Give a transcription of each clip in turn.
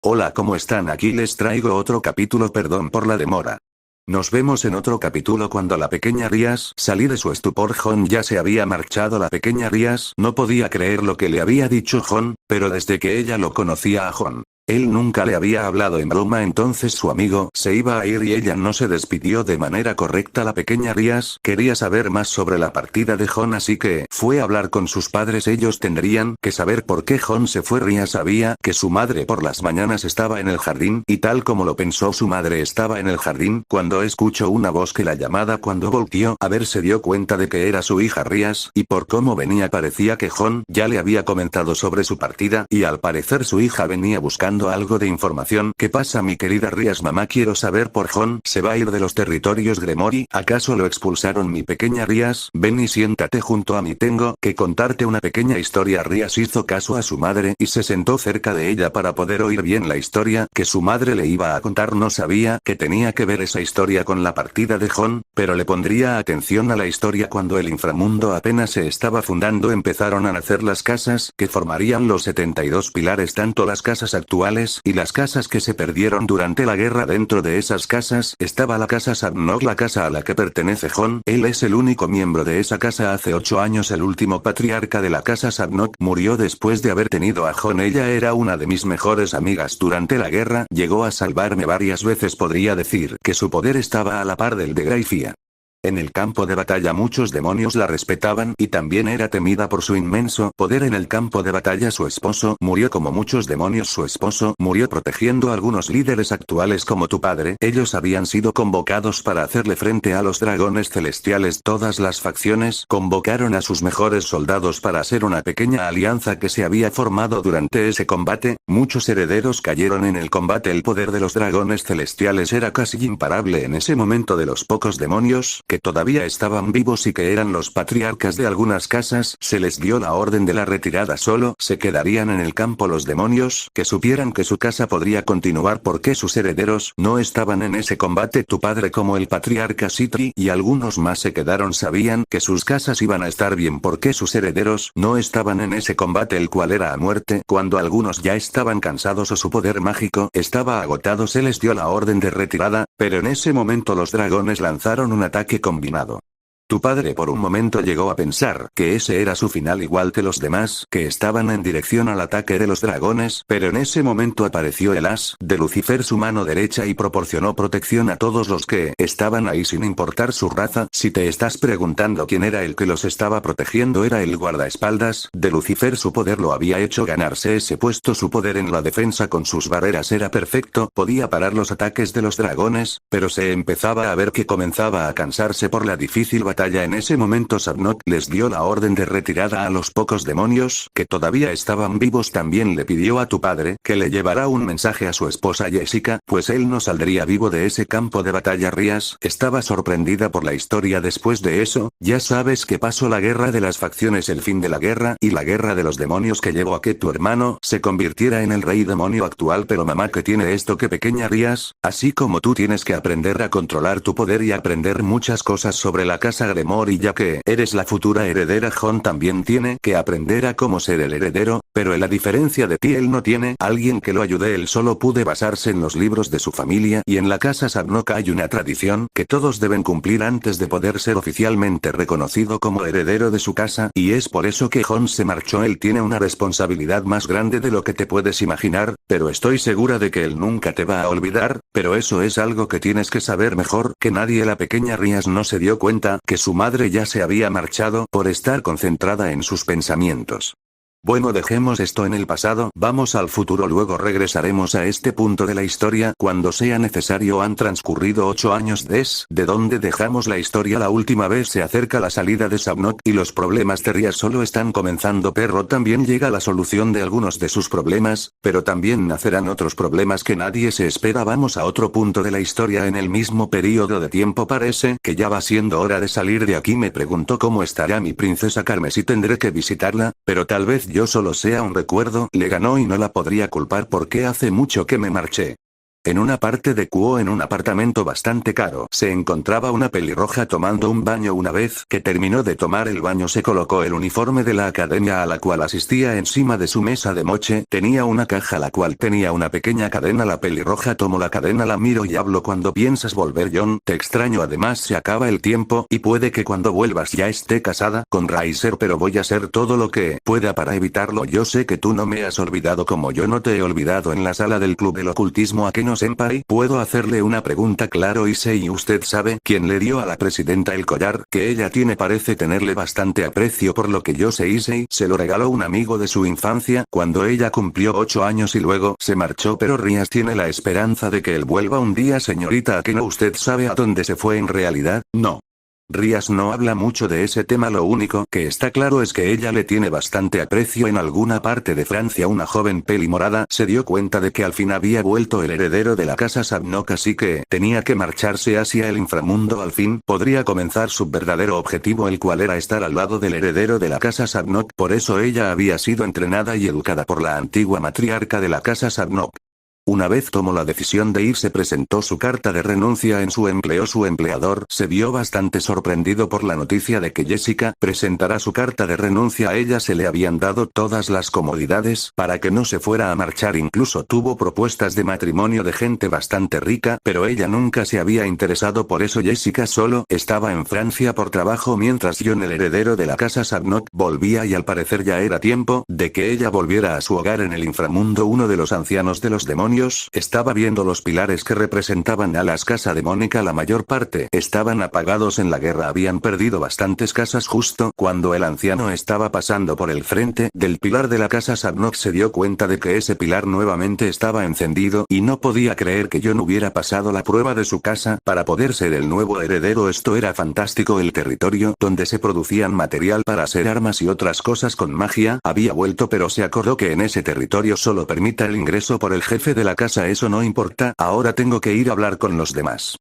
Hola, ¿cómo están? Aquí les traigo otro capítulo, perdón por la demora. Nos vemos en otro capítulo cuando la pequeña Rías salí de su estupor. Jon ya se había marchado. La pequeña Rías no podía creer lo que le había dicho Jon, pero desde que ella lo conocía a Jon, él nunca le había hablado en broma. Entonces su amigo se iba a ir y ella no se despidió de manera correcta. La pequeña Rías quería saber más sobre la partida de Jon, así que fue a hablar con sus padres. Ellos tendrían que saber por qué Jon se fue. Rías sabía que su madre por las mañanas estaba en el jardín, y tal como lo pensó, su madre estaba en el jardín cuando escuchó una voz que la llamaba. Cuando volteó a ver, se dio cuenta de que era su hija Rías, y por cómo venía parecía que Jon ya le había comentado sobre su partida, y al parecer su hija venía buscando algo de información. ¿Qué pasa, mi querida Rías? Mamá, quiero saber por Jon. Se va a ir de los territorios Gremory. ¿Acaso lo expulsaron? Mi pequeña Rías, ven y siéntate junto a mí, tengo que contarte una pequeña historia. Rías hizo caso a su madre y se sentó cerca de ella para poder oír bien la historia que su madre le iba a contar. No sabía que tenía que ver esa historia con la partida de Jon, pero le pondría atención a la historia cuando el inframundo apenas se estaba fundando. Empezaron a nacer las casas que formarían los 72 pilares, tanto las casas actuales y las casas que se perdieron durante la guerra. Dentro de esas casas estaba la casa Sabnok, la casa a la que pertenece Jon. Él es el único miembro de esa casa. Hace 8 años el último patriarca de la casa Sabnok murió después de haber tenido a Jon. Ella era una de mis mejores amigas durante la guerra, llegó a salvarme varias veces. Podría decir que su poder estaba a la par del de Grayfia. En el campo de batalla muchos demonios la respetaban y también era temida por su inmenso poder. En el campo de batalla su esposo murió como muchos demonios. Su esposo murió protegiendo a algunos líderes actuales como tu padre. Ellos habían sido convocados para hacerle frente a los dragones celestiales. Todas las facciones convocaron a sus mejores soldados para hacer una pequeña alianza que se había formado durante ese combate. Muchos herederos cayeron en el combate. El poder de los dragones celestiales era casi imparable en ese momento. De los pocos demonios que todavía estaban vivos y que eran los patriarcas de algunas casas, se les dio la orden de la retirada. Solo se quedarían en el campo los demonios que supieran que su casa podría continuar porque sus herederos no estaban en ese combate. Tu padre, como el patriarca Sitri y algunos más, se quedaron. Sabían que sus casas iban a estar bien porque sus herederos no estaban en ese combate, el cual era a muerte. Cuando algunos ya estaban cansados o su poder mágico estaba agotado, se les dio la orden de retirada, pero en ese momento los dragones lanzaron un ataque combinado. Tu padre por un momento llegó a pensar que ese era su final, igual que los demás que estaban en dirección al ataque de los dragones, pero en ese momento apareció el as de Lucifer, su mano derecha, y proporcionó protección a todos los que estaban ahí sin importar su raza. Si te estás preguntando quién era el que los estaba protegiendo, era el guardaespaldas de Lucifer. Su poder lo había hecho ganarse ese puesto. Su poder en la defensa con sus barreras era perfecto, podía parar los ataques de los dragones, pero se empezaba a ver que comenzaba a cansarse por la difícil batalla. En ese momento Sabnok les dio la orden de retirada a los pocos demonios que todavía estaban vivos. También le pidió a tu padre que le llevara un mensaje a su esposa Jessica, pues él no saldría vivo de ese campo de batalla. Rías estaba sorprendida por la historia. Después de eso, ya sabes que pasó la guerra de las facciones, el fin de la guerra y la guerra de los demonios que llevó a que tu hermano se convirtiera en el rey demonio actual. Pero mamá, ¿qué tiene esto? Que pequeña Rías, así como tú tienes que aprender a controlar tu poder y aprender muchas cosas sobre la casa Gremory, ya que eres la futura heredera. Jon también tiene que aprender a cómo ser el heredero, pero a diferencia de ti, él no tiene alguien que lo ayude. Él solo puede basarse en los libros de su familia, y en la casa Sabnok hay una tradición que todos deben cumplir antes de poder ser oficialmente reconocido como heredero de su casa, y es por eso que Jon se marchó. Él tiene una responsabilidad más grande de lo que te puedes imaginar, pero estoy segura de que él nunca te va a olvidar, pero eso es algo que tienes que saber mejor que nadie. La pequeña Rías no se dio cuenta que su madre ya se había marchado por estar concentrada en sus pensamientos. Bueno, dejemos esto en el pasado, vamos al futuro, luego regresaremos a este punto de la historia cuando sea necesario. Han transcurrido 8 años desde donde dejamos la historia la última vez. Se acerca la salida de Sabnok y los problemas de Rías solo están comenzando. Pero también llega la solución de algunos de sus problemas, pero también nacerán otros problemas que nadie se espera. Vamos a otro punto de la historia. En el mismo periodo de tiempo parece que ya va siendo hora de salir de aquí. Me pregunto cómo estará mi princesa Carmesí. Tendré que visitarla, pero tal vez yo solo sea un recuerdo. Le ganó y no la podría culpar porque hace mucho que me marché. En una parte de Kuo, en un apartamento bastante caro, se encontraba una pelirroja tomando un baño. Una vez que terminó de tomar el baño, se colocó el uniforme de la academia a la cual asistía encima de su mesa de noche. Tenía una caja la cual tenía una pequeña cadena. La pelirroja tomó la cadena, la miro y hablo: ¿cuándo piensas volver, John? Te extraño, además se acaba el tiempo, y puede que cuando vuelvas ya esté casada con Riser, pero voy a hacer todo lo que pueda para evitarlo. Yo sé que tú no me has olvidado como yo no te he olvidado en la sala del club del ocultismo Akeno Senpai. ¿Puedo hacerle una pregunta? Claro, ¿y usted sabe quién le dio a la presidenta el collar que ella tiene? Parece tenerle bastante aprecio por lo que yo sé. Issei se lo regaló un amigo de su infancia cuando ella cumplió 8 años y luego se marchó, pero Rias tiene la esperanza de que él vuelva un día. Señorita Akeno, ¿usted sabe a dónde se fue en realidad? No. Rias no habla mucho de ese tema. Lo único que está claro es que ella le tiene bastante aprecio. En alguna parte de Francia, una joven peli morada se dio cuenta de que al fin había vuelto el heredero de la casa Sabnok, así que tenía que marcharse hacia el inframundo. Al fin podría comenzar su verdadero objetivo, el cual era estar al lado del heredero de la casa Sabnok. Por eso ella había sido entrenada y educada por la antigua matriarca de la casa Sabnok. Una vez tomó la decisión de irse, presentó su carta de renuncia en su empleo. Su empleador se vio bastante sorprendido por la noticia de que Jessica presentara su carta de renuncia. A ella se le habían dado todas las comodidades para que no se fuera a marchar, incluso tuvo propuestas de matrimonio de gente bastante rica, pero ella nunca se había interesado por eso. Jessica solo estaba en Francia por trabajo, mientras John, el heredero de la casa Sabnok, volvía, y al parecer ya era tiempo de que ella volviera a su hogar en el inframundo. Uno de los ancianos de los demonios estaba viendo los pilares que representaban a las casas demónicas. La mayor parte estaban apagados en la guerra, habían perdido bastantes casas. Justo cuando el anciano estaba pasando por el frente del pilar de la casa Sabnok, se dio cuenta de que ese pilar nuevamente estaba encendido, y no podía creer que John hubiera pasado la prueba de su casa para poder ser el nuevo heredero. Esto era fantástico. El territorio donde se producían material para hacer armas y otras cosas con magia había vuelto, pero se acordó que en ese territorio solo permita el ingreso por el jefe de la casa. Eso no importa, ahora tengo que ir a hablar con los demás.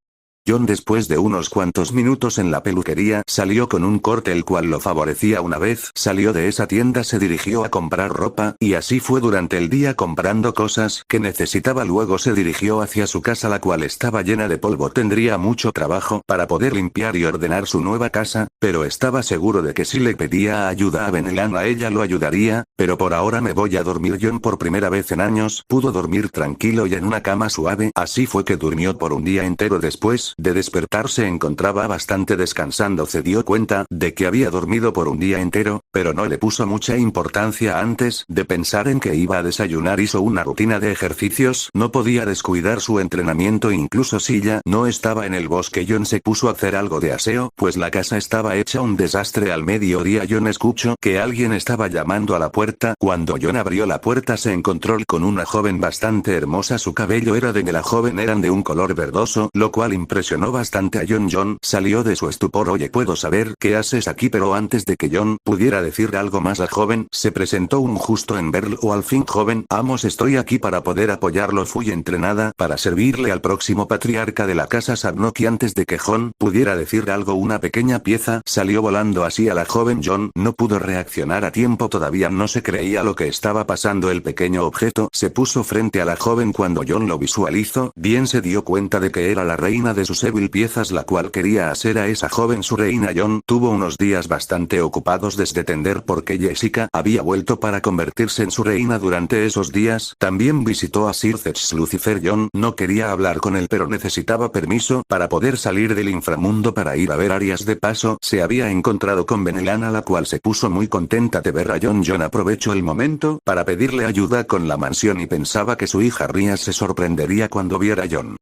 John, después de unos cuantos minutos en la peluquería, salió con un corte el cual lo favorecía. Una vez salió de esa tienda, se dirigió a comprar ropa, y así fue durante el día comprando cosas que necesitaba. Luego se dirigió hacia su casa, la cual estaba llena de polvo. Tendría mucho trabajo para poder limpiar y ordenar su nueva casa, pero estaba seguro de que si le pedía ayuda a Benelana, ella lo ayudaría. Pero por ahora me voy a dormir. John, por primera vez en años, pudo dormir tranquilo y en una cama suave. Así fue que durmió por un día entero. Después de despertar, se encontraba bastante descansando. Se dio cuenta de que había dormido por un día entero, pero no le puso mucha importancia. Antes de pensar en que iba a desayunar, hizo una rutina de ejercicios. No podía descuidar su entrenamiento, incluso si ya no estaba en el bosque. John se puso a hacer algo de aseo, pues la casa estaba hecha un desastre. Al mediodía, John escuchó que alguien estaba llamando a la puerta. Cuando John abrió la puerta, se encontró con una joven bastante hermosa. Su cabello era de la joven eran de un color verdoso, lo cual impresionó bastante a John. John salió de su estupor. Oye, ¿puedo saber qué haces aquí? Pero antes de que John pudiera decir algo más, la joven se presentó un justo en verlo. Al fin, joven, amos, estoy aquí para poder apoyarlo. Fui entrenada para servirle al próximo patriarca de la casa Sabnok. Y antes de que John pudiera decir algo, una pequeña pieza salió volando así a la joven. John no pudo reaccionar a tiempo. Todavía no se creía lo que estaba pasando. El pequeño objeto se puso frente a la joven. Cuando John lo visualizó bien, se dio cuenta de que era la reina de sus Evil piezas, la cual quería hacer a esa joven su reina. John tuvo unos días bastante ocupados desde entender por qué Jessica había vuelto para convertirse en su reina. Durante esos días también visitó a Sir Zeus Lucifer. John no quería hablar con él, pero necesitaba permiso para poder salir del inframundo para ir a ver Arias. De paso, se había encontrado con Benelana, la cual se puso muy contenta de ver a John. John aprovechó el momento para pedirle ayuda con la mansión y pensaba que su hija Rias se sorprendería cuando viera a John.